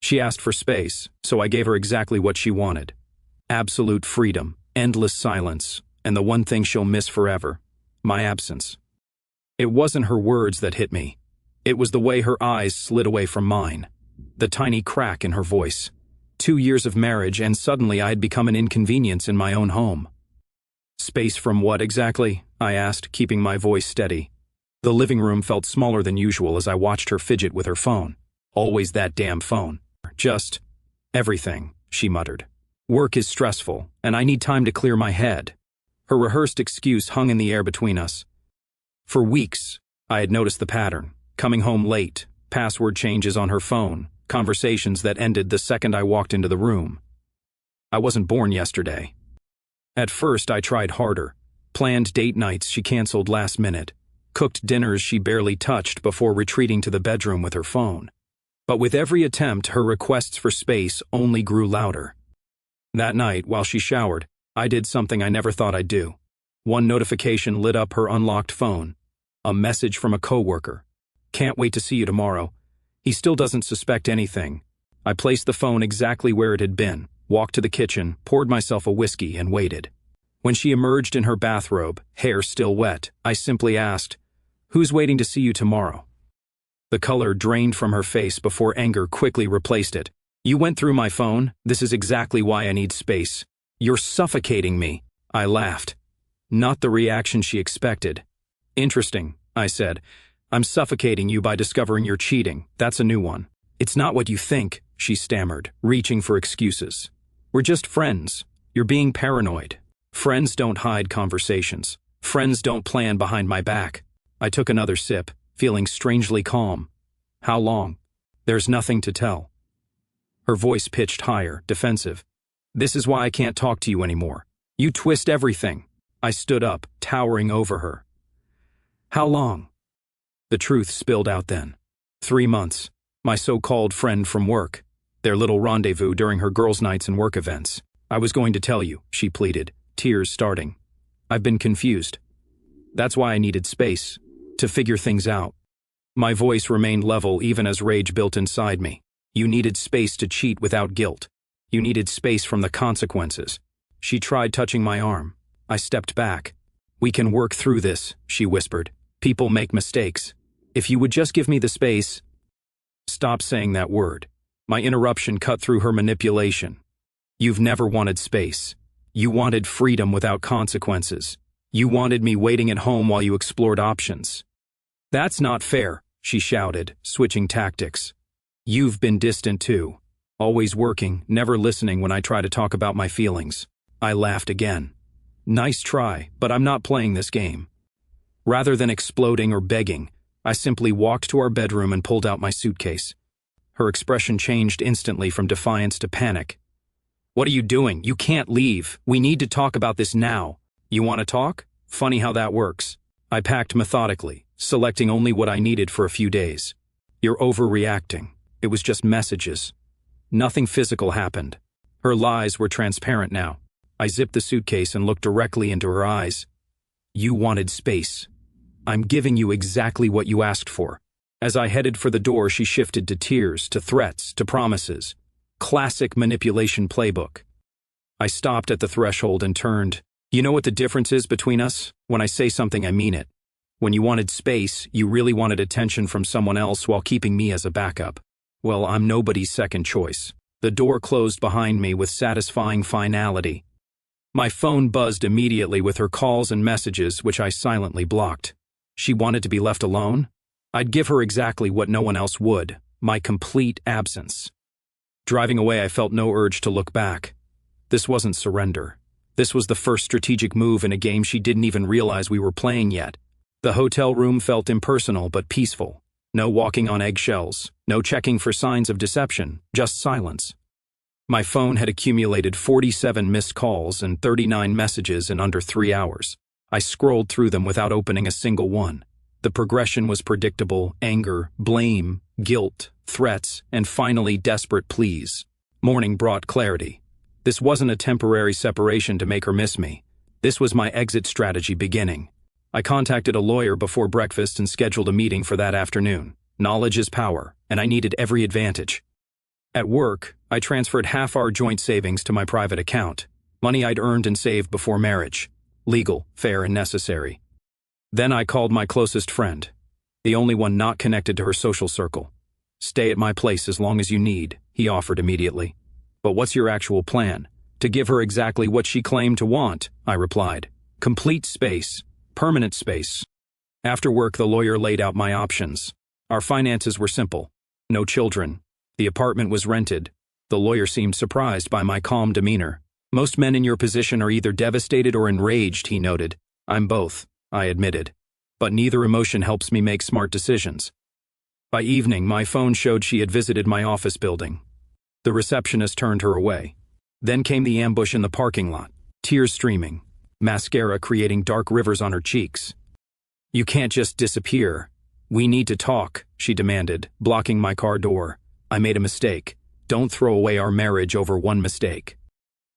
She asked for space, so I gave her exactly what she wanted. Absolute freedom, endless silence, and the one thing she'll miss forever, my absence. It wasn't her words that hit me. It was the way her eyes slid away from mine. The tiny crack in her voice. 2 years of marriage and suddenly I had become an inconvenience in my own home. Space from what exactly? I asked, keeping my voice steady. The living room felt smaller than usual as I watched her fidget with her phone. Always that damn phone. Just everything, she muttered. Work is stressful, and I need time to clear my head. Her rehearsed excuse hung in the air between us. For weeks, I had noticed the pattern. Coming home late, password changes on her phone, conversations that ended the second I walked into the room. I wasn't born yesterday. At first, I tried harder. Planned date nights she canceled last minute. Cooked dinners she barely touched before retreating to the bedroom with her phone. But with every attempt, her requests for space only grew louder. That night, while she showered, I did something I never thought I'd do. One notification lit up her unlocked phone. A message from a coworker. Can't wait to see you tomorrow. He still doesn't suspect anything. I placed the phone exactly where it had been, walked to the kitchen, poured myself a whiskey, and waited. When she emerged in her bathrobe, hair still wet, I simply asked, "Who's waiting to see you tomorrow?" The color drained from her face before anger quickly replaced it. "You went through my phone. This is exactly why I need space. You're suffocating me." I laughed. Not the reaction she expected. "Interesting," I said. "I'm suffocating you by discovering you're cheating. That's a new one." "It's not what you think," she stammered, reaching for excuses. "We're just friends. You're being paranoid. Friends don't hide conversations. Friends don't plan behind my back." I took another sip, feeling strangely calm. "How long?" "There's nothing to tell." Her voice pitched higher, defensive. "This is why I can't talk to you anymore. You twist everything." I stood up, towering over her. "How long?" The truth spilled out then. 3 months. My so-called friend from work. Their little rendezvous during her girls' nights and work events. "I was going to tell you," she pleaded, tears starting. "I've been confused. That's why I needed space. To figure things out." My voice remained level even as rage built inside me. "You needed space to cheat without guilt. You needed space from the consequences." She tried touching my arm. I stepped back. "We can work through this," she whispered. "People make mistakes. If you would just give me the space—" "Stop saying that word." My interruption cut through her manipulation. "You've never wanted space. You wanted freedom without consequences. You wanted me waiting at home while you explored options." "That's not fair," she shouted, switching tactics. "You've been distant too. Always working, never listening when I try to talk about my feelings." I laughed again. "Nice try, but I'm not playing this game." Rather than exploding or begging, I simply walked to our bedroom and pulled out my suitcase. Her expression changed instantly from defiance to panic. "What are you doing? You can't leave. We need to talk about this now." "You want to talk? Funny how that works." I packed methodically, selecting only what I needed for a few days. "You're overreacting. It was just messages. Nothing physical happened." Her lies were transparent now. I zipped the suitcase and looked directly into her eyes. "You wanted space. I'm giving you exactly what you asked for." As I headed for the door, she shifted to tears, to threats, to promises. Classic manipulation playbook. I stopped at the threshold and turned. "You know what the difference is between us? When I say something, I mean it. When you wanted space, you really wanted attention from someone else while keeping me as a backup. Well, I'm nobody's second choice." The door closed behind me with satisfying finality. My phone buzzed immediately with her calls and messages, which I silently blocked. She wanted to be left alone? I'd give her exactly what no one else would, my complete absence. Driving away, I felt no urge to look back. This wasn't surrender. This was the first strategic move in a game she didn't even realize we were playing yet. The hotel room felt impersonal but peaceful. No walking on eggshells, no checking for signs of deception, just silence. My phone had accumulated 47 missed calls and 39 messages in under 3 hours. I scrolled through them without opening a single one. The progression was predictable: anger, blame, guilt, threats, and finally desperate pleas. Morning brought clarity. This wasn't a temporary separation to make her miss me. This was my exit strategy beginning. I contacted a lawyer before breakfast and scheduled a meeting for that afternoon. Knowledge is power, and I needed every advantage. At work, I transferred half our joint savings to my private account, money I'd earned and saved before marriage. Legal, fair, and necessary. Then I called my closest friend, the only one not connected to her social circle. Stay at my place as long as you need, he offered immediately. But what's your actual plan? To give her exactly what she claimed to want, I replied. Complete space. Permanent space. After work, the lawyer laid out my options. Our finances were simple. No children. The apartment was rented. The lawyer seemed surprised by my calm demeanor. Most men in your position are either devastated or enraged, he noted. I'm both, I admitted. But neither emotion helps me make smart decisions. By evening, my phone showed she had visited my office building. The receptionist turned her away. Then came the ambush in the parking lot, tears streaming, mascara creating dark rivers on her cheeks. You can't just disappear. We need to talk, she demanded, blocking my car door. I made a mistake. Don't throw away our marriage over one mistake.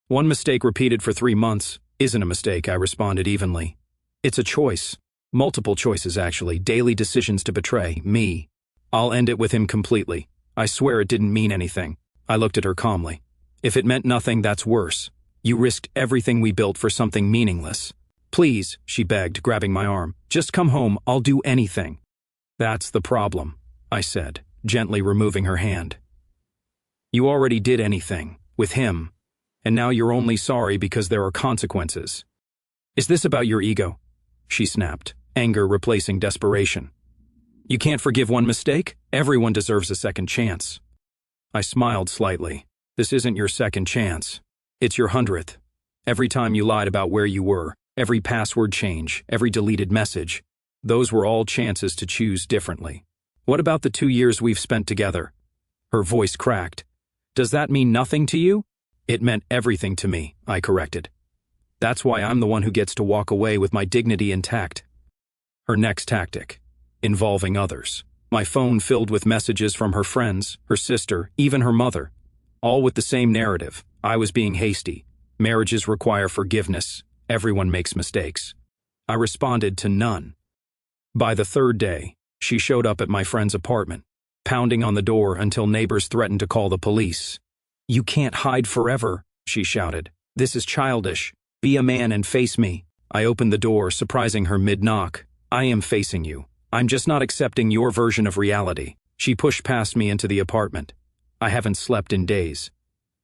One mistake repeated for 3 months isn't a mistake, I responded evenly. It's a choice. Multiple choices, actually. Daily decisions to betray me. I'll end it with him completely. I swear it didn't mean anything. I looked at her calmly. If it meant nothing, that's worse. You risked everything we built for something meaningless. Please, she begged, grabbing my arm. Just come home. I'll do anything. That's the problem, I said, gently removing her hand. You already did anything, with him. And now you're only sorry because there are consequences. Is this about your ego? She snapped, anger replacing desperation. You can't forgive one mistake? Everyone deserves a second chance. I smiled slightly. This isn't your second chance. It's your 100th. Every time you lied about where you were, every password change, every deleted message, those were all chances to choose differently. What about the 2 years we've spent together? Her voice cracked. Does that mean nothing to you? It meant everything to me, I corrected. That's why I'm the one who gets to walk away with my dignity intact. Her next tactic, involving others. My phone filled with messages from her friends, her sister, even her mother. All with the same narrative. I was being hasty. Marriages require forgiveness. Everyone makes mistakes. I responded to none. By the 3rd day, she showed up at my friend's apartment, pounding on the door until neighbors threatened to call the police. You can't hide forever, she shouted. This is childish. Be a man and face me. I opened the door, surprising her mid-knock. I am facing you. I'm just not accepting your version of reality. She pushed past me into the apartment. I haven't slept in days.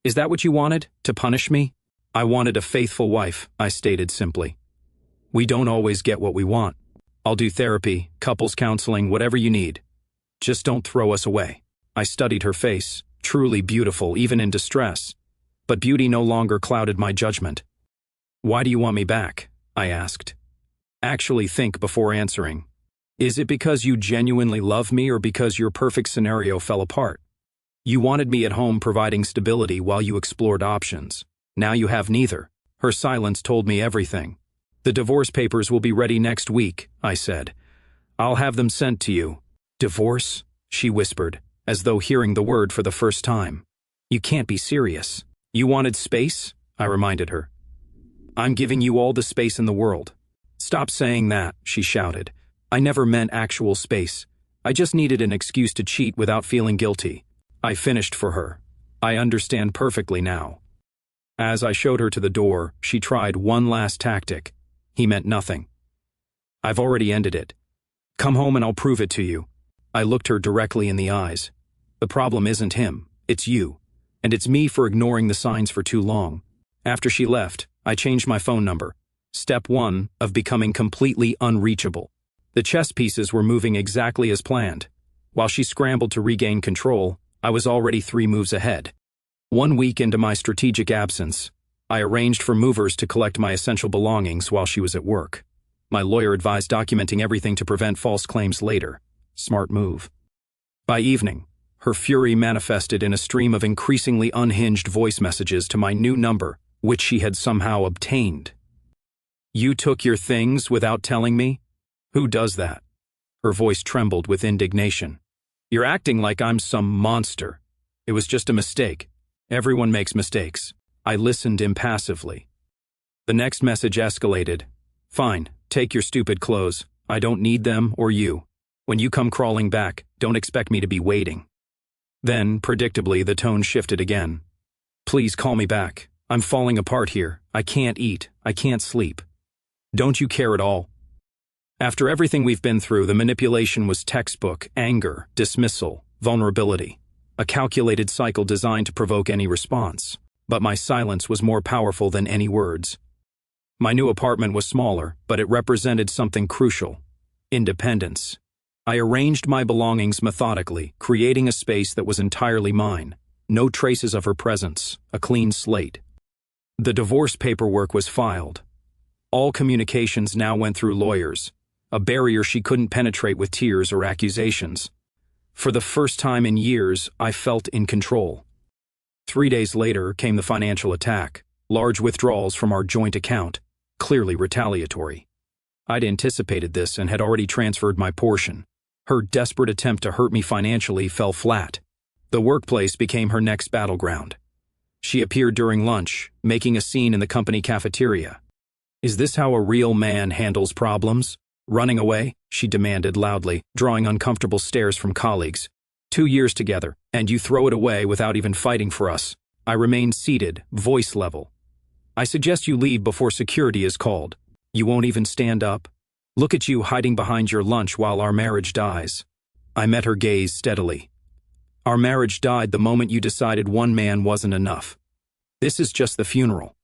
Is that what you wanted? To punish me? I wanted a faithful wife, I stated simply. We don't always get what we want. I'll do therapy, couples counseling, whatever you need. Just don't throw us away. I studied her face, truly beautiful even in distress. But beauty no longer clouded my judgment. Why do you want me back? I asked. Actually think before answering. Is it because you genuinely love me or because your perfect scenario fell apart? You wanted me at home providing stability while you explored options. Now you have neither. Her silence told me everything. The divorce papers will be ready next week, I said. I'll have them sent to you. Divorce? She whispered, as though hearing the word for the first time. You can't be serious. You wanted space? I reminded her. I'm giving you all the space in the world. Stop saying that, she shouted. I never meant actual space. I just needed an excuse to cheat without feeling guilty. I finished for her. I understand perfectly now. As I showed her to the door, she tried one last tactic. He meant nothing. I've already ended it. Come home and I'll prove it to you. I looked her directly in the eyes. The problem isn't him, it's you. And it's me for ignoring the signs for too long. After she left, I changed my phone number. Step 1 of becoming completely unreachable. The chess pieces were moving exactly as planned. While she scrambled to regain control, I was already 3 moves ahead. 1 week into my strategic absence, I arranged for movers to collect my essential belongings while she was at work. My lawyer advised documenting everything to prevent false claims later. Smart move. By evening, her fury manifested in a stream of increasingly unhinged voice messages to my new number, which she had somehow obtained. You took your things without telling me? Who does that? Her voice trembled with indignation. You're acting like I'm some monster. It was just a mistake. Everyone makes mistakes. I listened impassively. The next message escalated. Fine, take your stupid clothes. I don't need them or you. When you come crawling back, don't expect me to be waiting. Then, predictably, the tone shifted again. Please call me back. I'm falling apart here. I can't eat. I can't sleep. Don't you care at all? After everything we've been through, the manipulation was textbook: anger, dismissal, vulnerability. A calculated cycle designed to provoke any response. But my silence was more powerful than any words. My new apartment was smaller, but it represented something crucial: independence. I arranged my belongings methodically, creating a space that was entirely mine. No traces of her presence, a clean slate. The divorce paperwork was filed. All communications now went through lawyers, a barrier she couldn't penetrate with tears or accusations. For the first time in years, I felt in control. 3 days later came the financial attack, large withdrawals from our joint account, clearly retaliatory. I'd anticipated this and had already transferred my portion. Her desperate attempt to hurt me financially fell flat. The workplace became her next battleground. She appeared during lunch, making a scene in the company cafeteria. Is this how a real man handles problems? Running away? She demanded loudly, drawing uncomfortable stares from colleagues. 2 years together, and you throw it away without even fighting for us. I remained seated, voice level. I suggest you leave before security is called. You won't even stand up? Look at you hiding behind your lunch while our marriage dies. I met her gaze steadily. Our marriage died the moment you decided one man wasn't enough. This is just the funeral.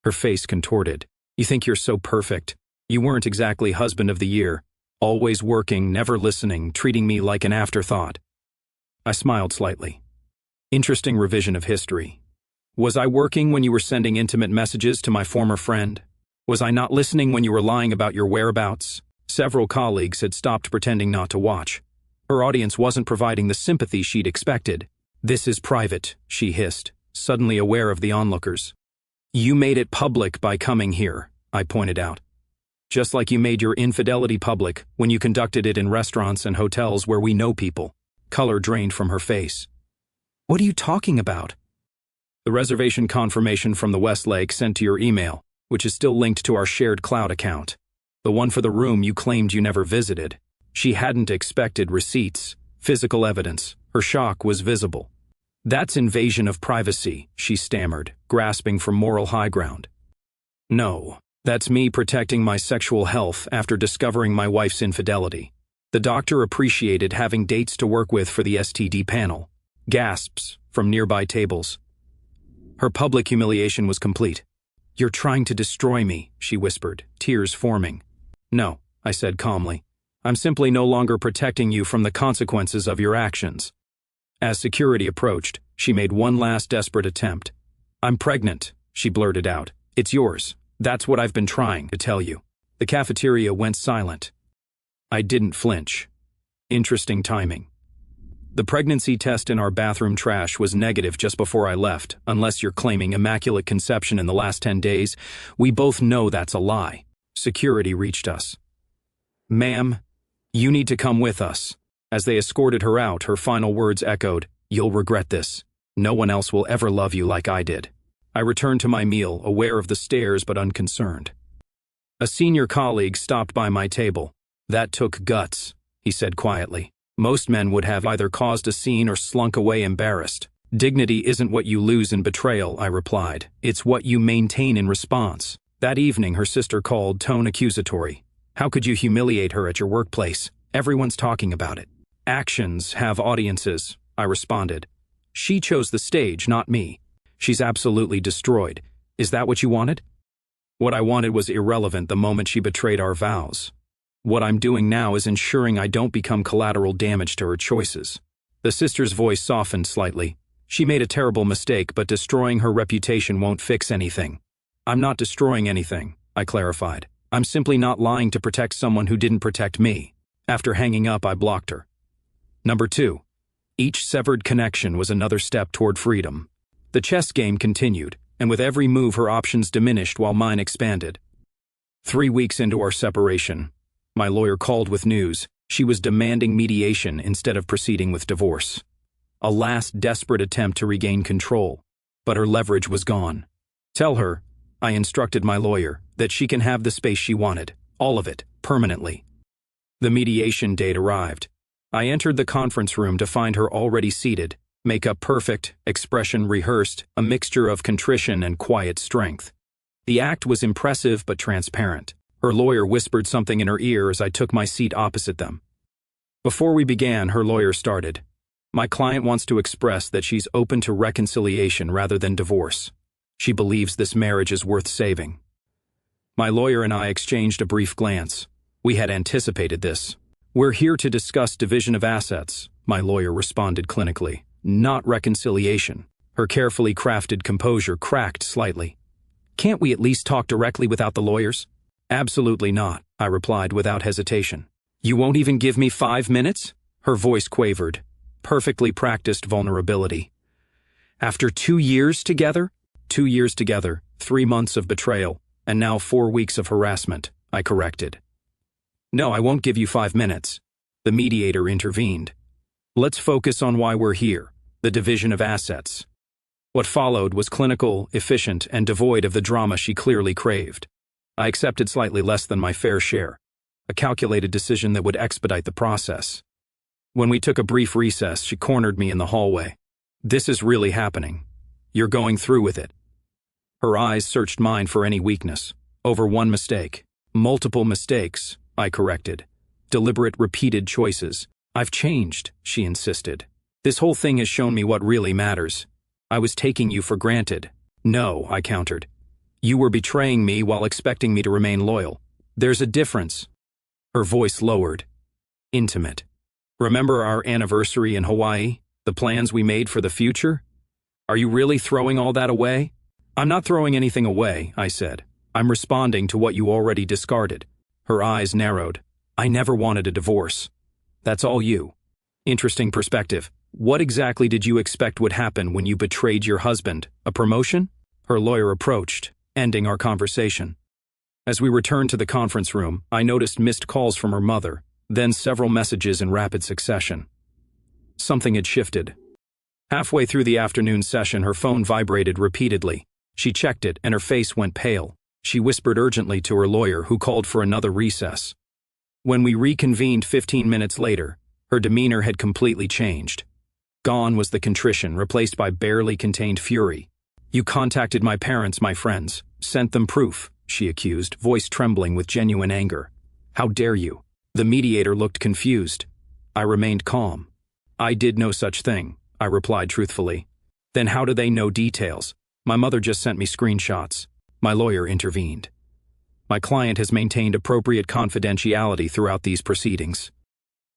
Her face contorted. You think you're so perfect. You weren't exactly husband of the year. Always working, never listening, treating me like an afterthought. I smiled slightly. Interesting revision of history. Was I working when you were sending intimate messages to my former friend? Was I not listening when you were lying about your whereabouts? Several colleagues had stopped pretending not to watch. Her audience wasn't providing the sympathy she'd expected. This is private, she hissed, suddenly aware of the onlookers. You made it public by coming here, I pointed out. Just like you made your infidelity public when you conducted it in restaurants and hotels where we know people. Color drained from her face. What are you talking about? The reservation confirmation from the Westlake sent to your email, which is still linked to our shared cloud account. The one for the room you claimed you never visited. She hadn't expected receipts, physical evidence. Her shock was visible. That's invasion of privacy, she stammered, grasping for moral high ground. No, that's me protecting my sexual health after discovering my wife's infidelity. The doctor appreciated having dates to work with for the STD panel. Gasps from nearby tables. Her public humiliation was complete. You're trying to destroy me, she whispered, tears forming. No, I said calmly. I'm simply no longer protecting you from the consequences of your actions. As security approached, she made one last desperate attempt. I'm pregnant, she blurted out. It's yours. That's what I've been trying to tell you. The cafeteria went silent. I didn't flinch. Interesting timing. The pregnancy test in our bathroom trash was negative just before I left. Unless you're claiming immaculate conception in the last 10 days, we both know that's a lie. Security reached us. Ma'am, you need to come with us. As they escorted her out, her final words echoed, You'll regret this. No one else will ever love you like I did. I returned to my meal, aware of the stares but unconcerned. A senior colleague stopped by my table. That took guts, he said quietly. Most men would have either caused a scene or slunk away embarrassed. Dignity isn't what you lose in betrayal, I replied. It's what you maintain in response. That evening, her sister called, tone accusatory. How could you humiliate her at your workplace? Everyone's talking about it. Actions have audiences, I responded. She chose the stage, not me. She's absolutely destroyed. Is that what you wanted? What I wanted was irrelevant the moment she betrayed our vows. What I'm doing now is ensuring I don't become collateral damage to her choices. The sister's voice softened slightly. She made a terrible mistake, but destroying her reputation won't fix anything. I'm not destroying anything, I clarified. I'm simply not lying to protect someone who didn't protect me. After hanging up, I blocked her. Number 2. Each severed connection was another step toward freedom. The chess game continued, and with every move her options diminished while mine expanded. 3 weeks into our separation, my lawyer called with news. She was demanding mediation instead of proceeding with divorce. A last desperate attempt to regain control, but her leverage was gone. Tell her, I instructed my lawyer, that she can have the space she wanted, all of it, permanently. The mediation date arrived. I entered the conference room to find her already seated, Makeup perfect, expression rehearsed, a mixture of contrition and quiet strength. The act was impressive but transparent. Her lawyer whispered something in her ear as I took my seat opposite them. Before we began, her lawyer started. My client wants to express that she's open to reconciliation rather than divorce. She believes this marriage is worth saving. My lawyer and I exchanged a brief glance. We had anticipated this. We're here to discuss division of assets, my lawyer responded clinically, not reconciliation. Her carefully crafted composure cracked slightly. Can't we at least talk directly without the lawyers? Absolutely not, I replied without hesitation. You won't even give me 5 minutes? Her voice quavered. Perfectly practiced vulnerability. After 2 years together? 2 years together, 3 months of betrayal, and now 4 weeks of harassment, I corrected. No, I won't give you 5 minutes. The mediator intervened. Let's focus on why we're here, the division of assets. What followed was clinical, efficient, and devoid of the drama she clearly craved. I accepted slightly less than my fair share, a calculated decision that would expedite the process. When we took a brief recess, she cornered me in the hallway. This is really happening. You're going through with it. Her eyes searched mine for any weakness. Over one mistake. Multiple mistakes, I corrected. Deliberate, repeated choices. I've changed, she insisted. This whole thing has shown me what really matters. I was taking you for granted. No, I countered. You were betraying me while expecting me to remain loyal. There's a difference. Her voice lowered. Intimate. Remember our anniversary in Hawaii? The plans we made for the future? Are you really throwing all that away? I'm not throwing anything away, I said. I'm responding to what you already discarded. Her eyes narrowed. I never wanted a divorce. That's all you. Interesting perspective. What exactly did you expect would happen when you betrayed your husband? A promotion? Her lawyer approached, ending our conversation. As we returned to the conference room, I noticed missed calls from her mother, then several messages in rapid succession. Something had shifted. Halfway through the afternoon session, her phone vibrated repeatedly. She checked it, and her face went pale. She whispered urgently to her lawyer, who called for another recess. When we reconvened 15 minutes later, her demeanor had completely changed. Gone was the contrition, replaced by barely contained fury. You contacted my parents, my friends, sent them proof, she accused, voice trembling with genuine anger. How dare you? The mediator looked confused. I remained calm. I did no such thing, I replied truthfully. Then how do they know details? My mother just sent me screenshots. My lawyer intervened. My client has maintained appropriate confidentiality throughout these proceedings.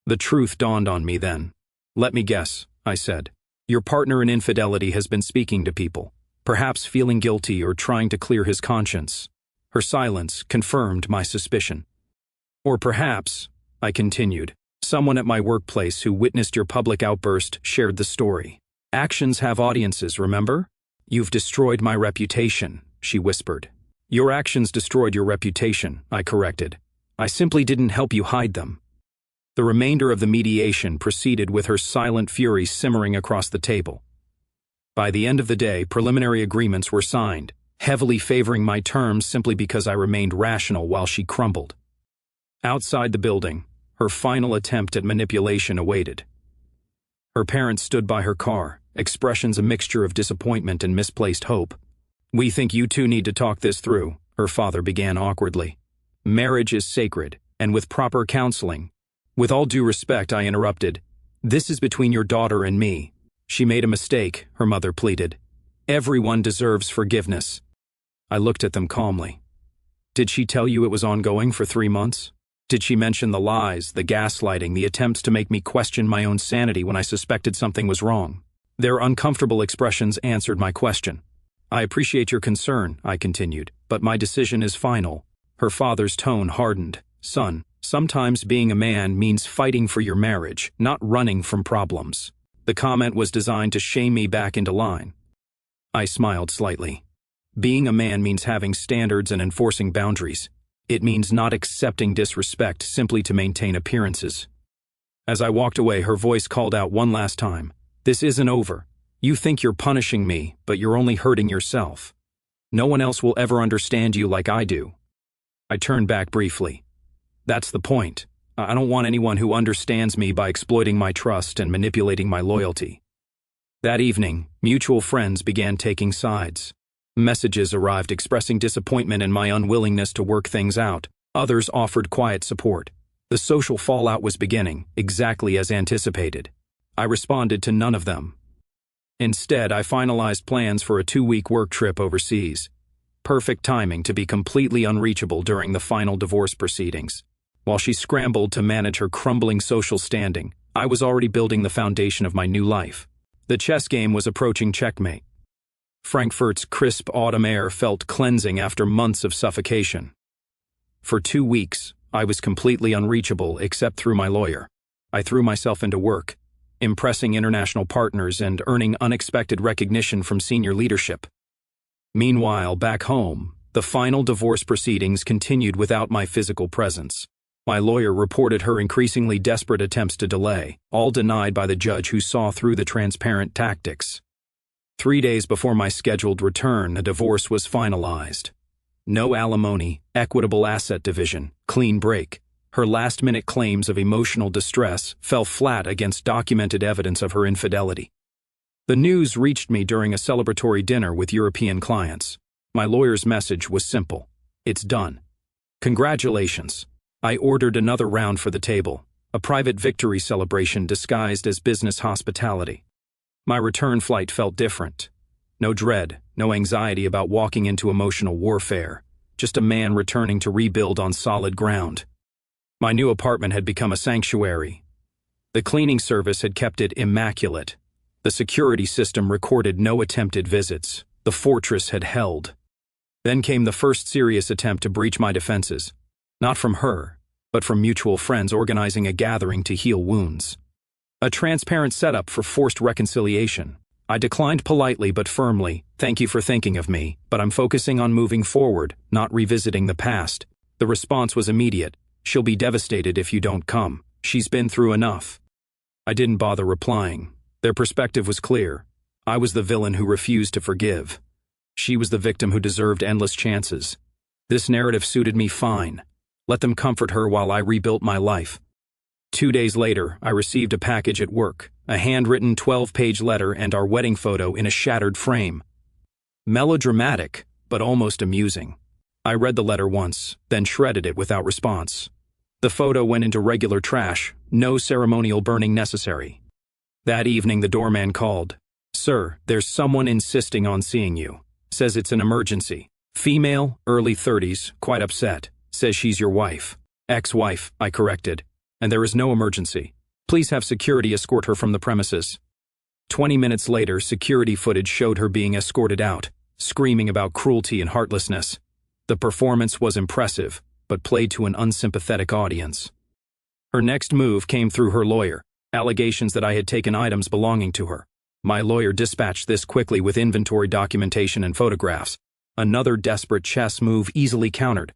The truth dawned on me then. Let me guess, I said. Your partner in infidelity has been speaking to people, perhaps feeling guilty or trying to clear his conscience. Her silence confirmed my suspicion. Or perhaps, I continued, someone at my workplace who witnessed your public outburst shared the story. Actions have audiences, remember? You've destroyed my reputation, she whispered. Your actions destroyed your reputation, I corrected. I simply didn't help you hide them. The remainder of the mediation proceeded with her silent fury simmering across the table. By the end of the day, preliminary agreements were signed, heavily favoring my terms simply because I remained rational while she crumbled. Outside the building, her final attempt at manipulation awaited. Her parents stood by her car, expressions a mixture of disappointment and misplaced hope. We think you two need to talk this through, her father began awkwardly. Marriage is sacred, and with proper counseling. With all due respect, I interrupted. This is between your daughter and me. She made a mistake, her mother pleaded. Everyone deserves forgiveness. I looked at them calmly. Did she tell you it was ongoing for 3 months? Did she mention the lies, the gaslighting, the attempts to make me question my own sanity when I suspected something was wrong? Their uncomfortable expressions answered my question. I appreciate your concern, I continued, but my decision is final. Her father's tone hardened. Son, sometimes being a man means fighting for your marriage, not running from problems. The comment was designed to shame me back into line. I smiled slightly. Being a man means having standards and enforcing boundaries. It means not accepting disrespect simply to maintain appearances. As I walked away, her voice called out one last time. This isn't over. You think you're punishing me, but you're only hurting yourself. No one else will ever understand you like I do. I turned back briefly. That's the point. I don't want anyone who understands me by exploiting my trust and manipulating my loyalty. That evening, mutual friends began taking sides. Messages arrived expressing disappointment in my unwillingness to work things out. Others offered quiet support. The social fallout was beginning, exactly as anticipated. I responded to none of them. Instead, I finalized plans for a 2-week work trip overseas. Perfect timing to be completely unreachable during the final divorce proceedings. While she scrambled to manage her crumbling social standing, I was already building the foundation of my new life. The chess game was approaching checkmate. Frankfurt's crisp autumn air felt cleansing after months of suffocation. For 2 weeks, I was completely unreachable except through my lawyer. I threw myself into work, impressing international partners and earning unexpected recognition from senior leadership. Meanwhile, back home, the final divorce proceedings continued without my physical presence. My lawyer reported her increasingly desperate attempts to delay, all denied by the judge who saw through the transparent tactics. 3 days before my scheduled return, a divorce was finalized. No alimony, equitable asset division, clean break. Her last-minute claims of emotional distress fell flat against documented evidence of her infidelity. The news reached me during a celebratory dinner with European clients. My lawyer's message was simple. It's done. Congratulations. I ordered another round for the table, a private victory celebration disguised as business hospitality. My return flight felt different. No dread, no anxiety about walking into emotional warfare, just a man returning to rebuild on solid ground. My new apartment had become a sanctuary. The cleaning service had kept it immaculate. The security system recorded no attempted visits. The fortress had held. Then came the first serious attempt to breach my defenses. Not from her, but from mutual friends organizing a gathering to heal wounds. A transparent setup for forced reconciliation. I declined politely but firmly, "Thank you for thinking of me, but I'm focusing on moving forward, not revisiting the past." The response was immediate. "She'll be devastated if you don't come. She's been through enough." I didn't bother replying. Their perspective was clear. I was the villain who refused to forgive. She was the victim who deserved endless chances. This narrative suited me fine. Let them comfort her while I rebuilt my life. 2 days later, I received a package at work, a handwritten 12-page letter and our wedding photo in a shattered frame. Melodramatic, but almost amusing. I read the letter once, then shredded it without response. The photo went into regular trash, no ceremonial burning necessary. That evening, the doorman called. "Sir, there's someone insisting on seeing you. Says it's an emergency. Female, early 30s, quite upset. Says she's your wife." "Ex-wife," I corrected. "And there is no emergency. Please have security escort her from the premises." 20 minutes later, security footage showed her being escorted out, screaming about cruelty and heartlessness. The performance was impressive, but played to an unsympathetic audience. Her next move came through her lawyer, allegations that I had taken items belonging to her. My lawyer dispatched this quickly with inventory documentation and photographs. Another desperate chess move easily countered.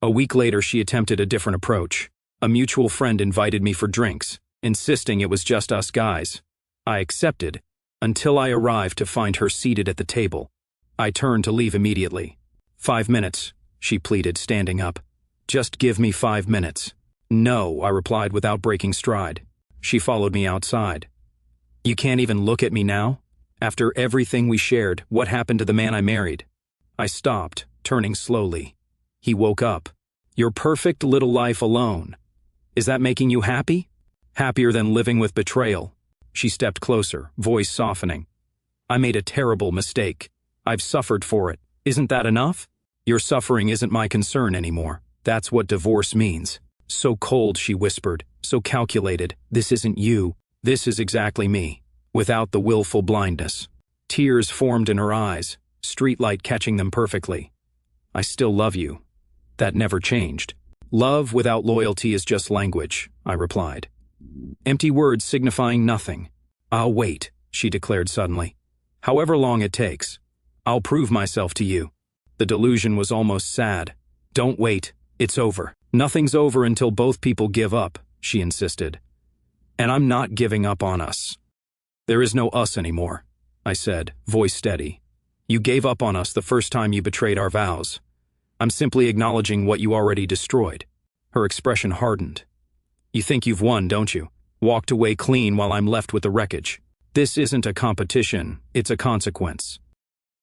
A week later, she attempted a different approach. A mutual friend invited me for drinks, insisting it was just us guys. I accepted, until I arrived to find her seated at the table. I turned to leave immediately. 5 minutes, she pleaded, standing up. "Just give me 5 minutes." "No," I replied without breaking stride. She followed me outside. "You can't even look at me now? After everything we shared, what happened to the man I married?" I stopped, turning slowly. He woke up. "Your perfect little life alone. Is that making you happy? Happier than living with betrayal?" She stepped closer, voice softening. "I made a terrible mistake. I've suffered for it. Isn't that enough? Your suffering isn't my concern anymore. That's what divorce means." So cold, she whispered, so calculated. "This isn't you. This is exactly me, without the willful blindness." Tears formed in her eyes, streetlight catching them perfectly. "I still love you. That never changed." "Love without loyalty is just language," I replied. "Empty words signifying nothing." "I'll wait," she declared suddenly. "However long it takes. I'll prove myself to you." The delusion was almost sad. "Don't wait. It's over." "Nothing's over until both people give up," she insisted. "And I'm not giving up on us." "There is no us anymore," I said, voice steady. "You gave up on us the first time you betrayed our vows. I'm simply acknowledging what you already destroyed." Her expression hardened. "You think you've won, don't you? Walked away clean while I'm left with the wreckage." This isn't a competition, it's a consequence.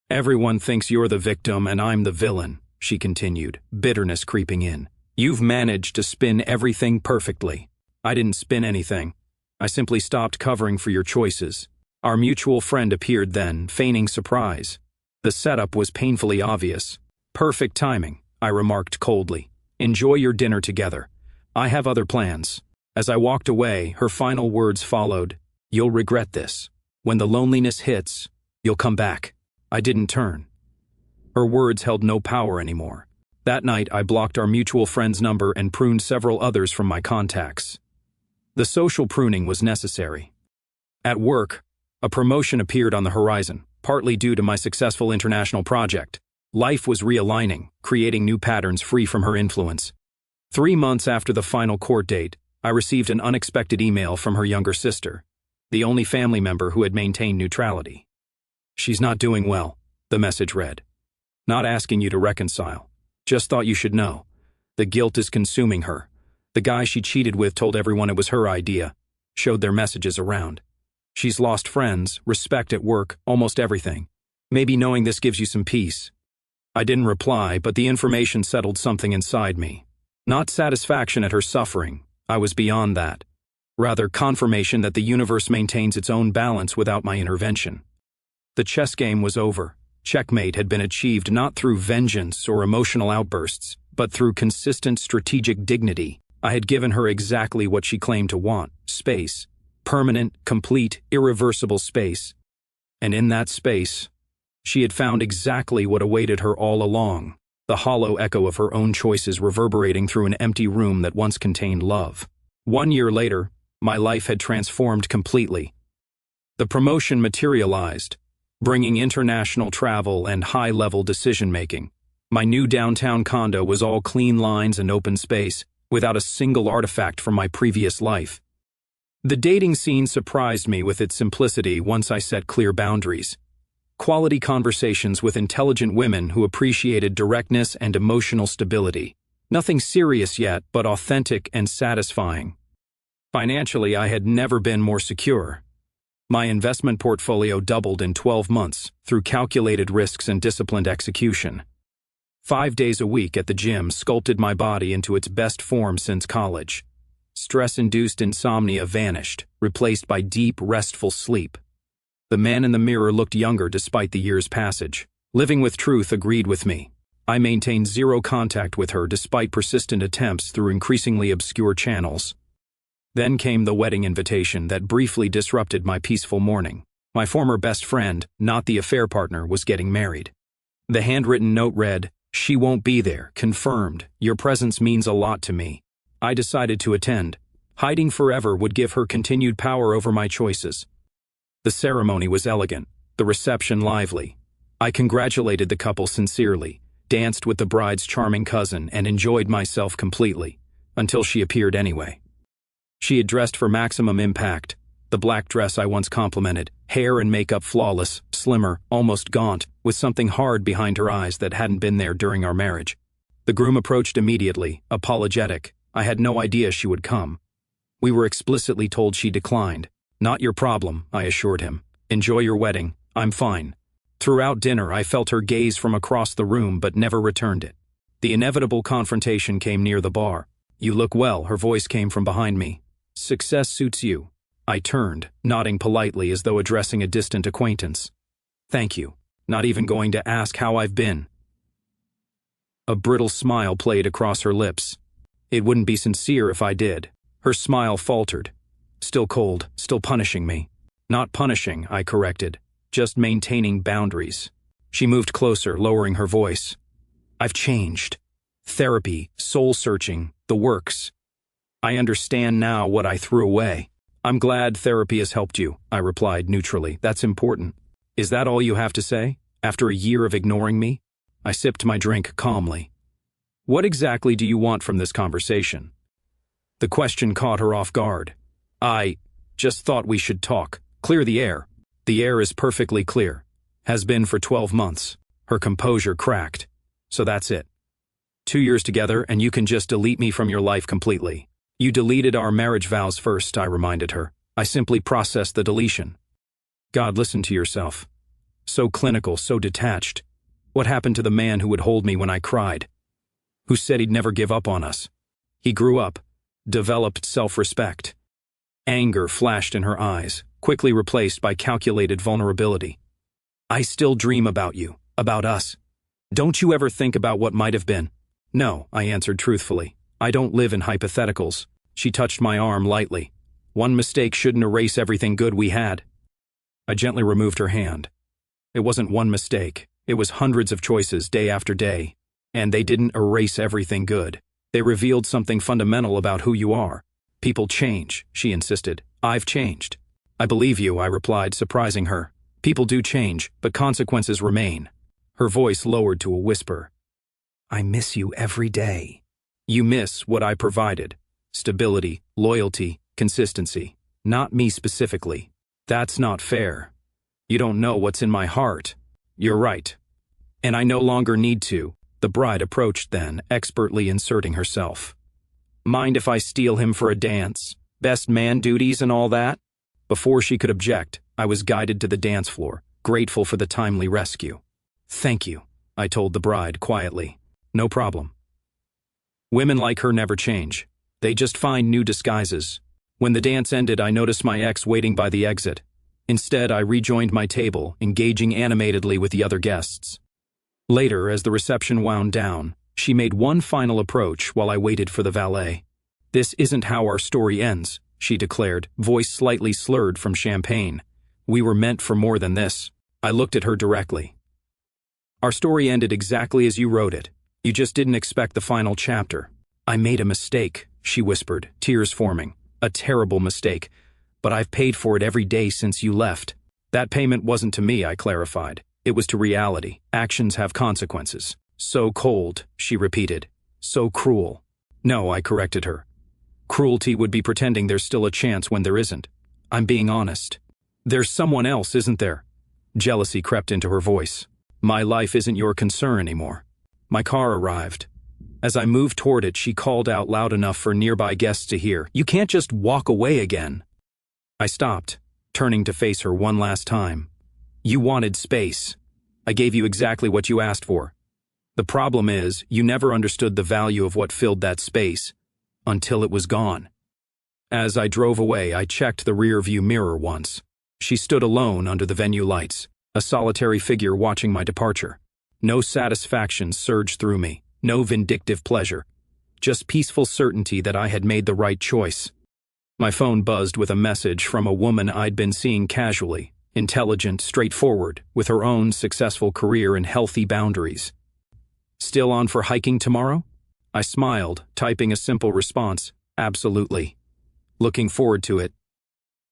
Everyone thinks you're the victim and I'm the villain, she continued, bitterness creeping in. You've managed to spin everything perfectly. I didn't spin anything. I simply stopped covering for your choices. Our mutual friend appeared then, feigning surprise. The setup was painfully obvious. Perfect timing, I remarked coldly. Enjoy your dinner together. I have other plans. As I walked away, her final words followed. You'll regret this. When the loneliness hits, you'll come back. I didn't turn. Her words held no power anymore. That night, I blocked our mutual friend's number and pruned several others from my contacts. The social pruning was necessary. At work, a promotion appeared on the horizon, partly due to my successful international project. Life was realigning, creating new patterns free from her influence. 3 months after the final court date, I received an unexpected email from her younger sister, the only family member who had maintained neutrality. She's not doing well, the message read. Not asking you to reconcile. Just thought you should know. The guilt is consuming her. The guy she cheated with told everyone it was her idea, showed their messages around. She's lost friends, respect at work, almost everything. Maybe knowing this gives you some peace. I didn't reply, but the information settled something inside me. Not satisfaction at her suffering. I was beyond that. Rather, confirmation that the universe maintains its own balance without my intervention. The chess game was over. Checkmate had been achieved not through vengeance or emotional outbursts, but through consistent strategic dignity. I had given her exactly what she claimed to want: space. Permanent, complete, irreversible space. And in that space, she had found exactly what awaited her all along, the hollow echo of her own choices reverberating through an empty room that once contained love. 1 year later, my life had transformed completely. The promotion materialized, bringing international travel and high-level decision-making. My new downtown condo was all clean lines and open space, without a single artifact from my previous life. The dating scene surprised me with its simplicity once I set clear boundaries. Quality conversations with intelligent women who appreciated directness and emotional stability. Nothing serious yet, but authentic and satisfying. Financially, I had never been more secure. My investment portfolio doubled in 12 months through calculated risks and disciplined execution. 5 days a week at the gym sculpted my body into its best form since college. Stress-induced insomnia vanished, replaced by deep, restful sleep. The man in the mirror looked younger despite the year's passage. Living with Truth agreed with me. I maintained zero contact with her despite persistent attempts through increasingly obscure channels. Then came the wedding invitation that briefly disrupted my peaceful morning. My former best friend, not the affair partner, was getting married. The handwritten note read, "She won't be there, confirmed. Your presence means a lot to me." I decided to attend. Hiding forever would give her continued power over my choices. The ceremony was elegant, the reception lively. I congratulated the couple sincerely, danced with the bride's charming cousin, and enjoyed myself completely, until she appeared anyway. She had dressed for maximum impact, the black dress I once complimented, hair and makeup flawless, slimmer, almost gaunt, with something hard behind her eyes that hadn't been there during our marriage. The groom approached immediately, apologetic. I had no idea she would come. We were explicitly told she declined. Not your problem, I assured him. Enjoy your wedding, I'm fine. Throughout dinner, I felt her gaze from across the room but never returned it. The inevitable confrontation came near the bar. You look well, her voice came from behind me. Success suits you. I turned, nodding politely as though addressing a distant acquaintance. Thank you. Not even going to ask how I've been. A brittle smile played across her lips. It wouldn't be sincere if I did. Her smile faltered. Still cold, still punishing me. Not punishing, I corrected. Just maintaining boundaries. She moved closer, lowering her voice. I've changed. Therapy, soul-searching, the works. I understand now what I threw away. I'm glad therapy has helped you, I replied neutrally. That's important. Is that all you have to say? After a year of ignoring me? I sipped my drink calmly. What exactly do you want from this conversation? The question caught her off guard. I just thought we should talk. Clear the air. The air is perfectly clear. Has been for 12 months. Her composure cracked. So that's it. 2 years together and you can just delete me from your life completely. You deleted our marriage vows first, I reminded her. I simply processed the deletion. God, listen to yourself. So clinical, so detached. What happened to the man who would hold me when I cried? Who said he'd never give up on us? He grew up, developed self-respect. Anger flashed in her eyes, quickly replaced by calculated vulnerability. I still dream about you, about us. Don't you ever think about what might have been? No, I answered truthfully. I don't live in hypotheticals. She touched my arm lightly. One mistake shouldn't erase everything good we had. I gently removed her hand. It wasn't one mistake. It was hundreds of choices day after day. And they didn't erase everything good. They revealed something fundamental about who you are. People change, she insisted. I've changed. I believe you, I replied, surprising her. People do change, but consequences remain. Her voice lowered to a whisper. I miss you every day. You miss what I provided. Stability, loyalty, consistency. Not me specifically. That's not fair. You don't know what's in my heart. You're right. And I no longer need to. The bride approached then, expertly inserting herself. Mind if I steal him for a dance? Best man duties and all that? Before she could object, I was guided to the dance floor, grateful for the timely rescue. Thank you, I told the bride quietly. No problem. Women like her never change. They just find new disguises. When the dance ended, I noticed my ex waiting by the exit. Instead, I rejoined my table, engaging animatedly with the other guests. Later, as the reception wound down, she made one final approach while I waited for the valet. This isn't how our story ends, she declared, voice slightly slurred from champagne. We were meant for more than this. I looked at her directly. Our story ended exactly as you wrote it. You just didn't expect the final chapter. I made a mistake, she whispered, tears forming. A terrible mistake. But I've paid for it every day since you left. That payment wasn't to me, I clarified. It was to reality. Actions have consequences. So cold, she repeated. So cruel. No, I corrected her. Cruelty would be pretending there's still a chance when there isn't. I'm being honest. There's someone else, isn't there? Jealousy crept into her voice. My life isn't your concern anymore. My car arrived. As I moved toward it, she called out loud enough for nearby guests to hear. You can't just walk away again. I stopped, turning to face her one last time. You wanted space. I gave you exactly what you asked for. The problem is, you never understood the value of what filled that space, until it was gone. As I drove away, I checked the rear-view mirror once. She stood alone under the venue lights, a solitary figure watching my departure. No satisfaction surged through me, no vindictive pleasure, just peaceful certainty that I had made the right choice. My phone buzzed with a message from a woman I'd been seeing casually, intelligent, straightforward, with her own successful career and healthy boundaries. Still on for hiking tomorrow? I smiled, typing a simple response, absolutely. Looking forward to it.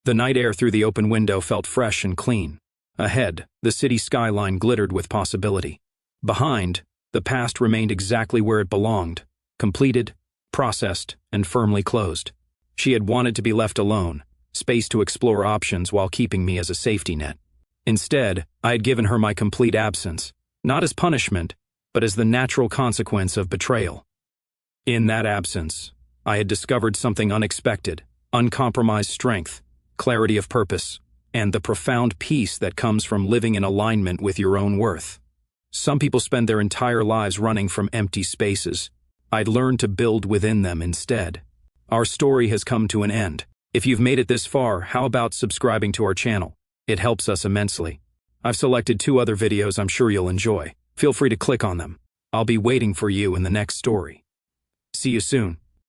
The night air through the open window felt fresh and clean. Ahead, the city skyline glittered with possibility. Behind, the past remained exactly where it belonged, completed, processed, and firmly closed. She had wanted to be left alone, space to explore options while keeping me as a safety net. Instead, I had given her my complete absence, not as punishment, but as the natural consequence of betrayal. In that absence, I had discovered something unexpected, uncompromised strength, clarity of purpose, and the profound peace that comes from living in alignment with your own worth. Some people spend their entire lives running from empty spaces. I'd learned to build within them instead. Our story has come to an end. If you've made it this far, how about subscribing to our channel? It helps us immensely. I've selected 2 other videos I'm sure you'll enjoy. Feel free to click on them. I'll be waiting for you in the next story. See you soon.